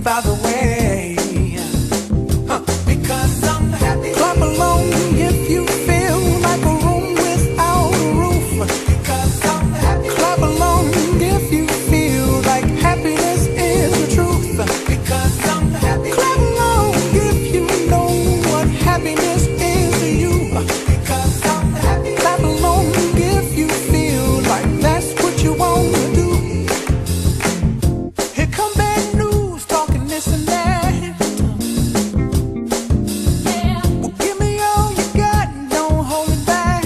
by the way. Because I'm happy. Clap along if you feel like a room without a roof. Because I'm happy. Clap along if you feel like happiness is the truth. Because I'm happy. Clap along if you know what happiness is to you. Because I'm happy. Clap along if you feel like that's what you want to do. Here come bad news, talking this and that. Well, give me all you got and don't hold it back.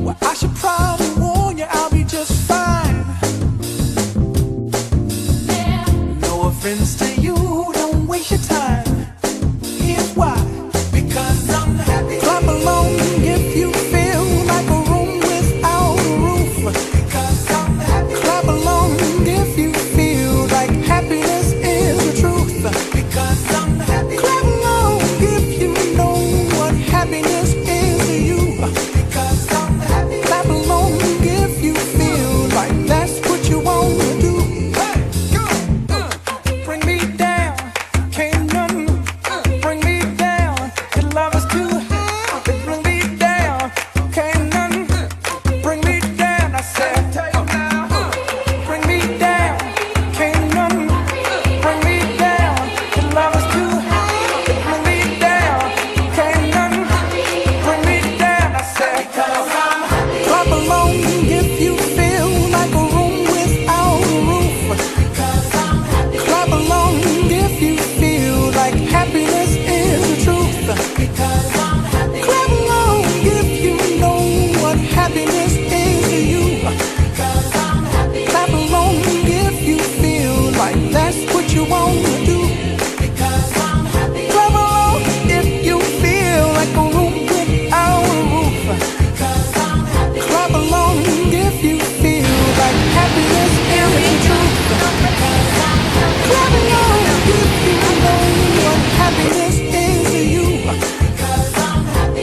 Well, I should probably warn you, I'll be just fine. No offense to you, don't waste your time. Here's why. Because I'm happy. Clap along if you feel like a room without a roof. Because I'm happy. Clap along if you feel like happiness is the truth. Because I'm happy. Clap along if you know what happiness is to you. Because I'm happy. Clap along if you feel like that's what you want to do. Hey, go, bring me down, can't none bring me down. Your love is too high, bring me down, can't none bring me down. I said, bring me down, can't none bring me down. Your love is too high, bring me down, can't none bring me down. I said, clap along if you feel like a room without a roof. Clap along if you feel like happiness is the truth. Clap along if you know what happiness is to you. Clap along if you feel like that's what you want to do. Clap along if you feel like a room without a roof. Clap along if you feel like happiness is the truth. Clap along if you know what happiness is to you.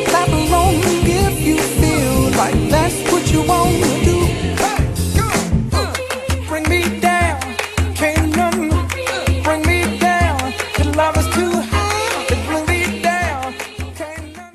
Clap along if you feel like that's what you want to do. Bring me down, can't none bring me down. Your love is too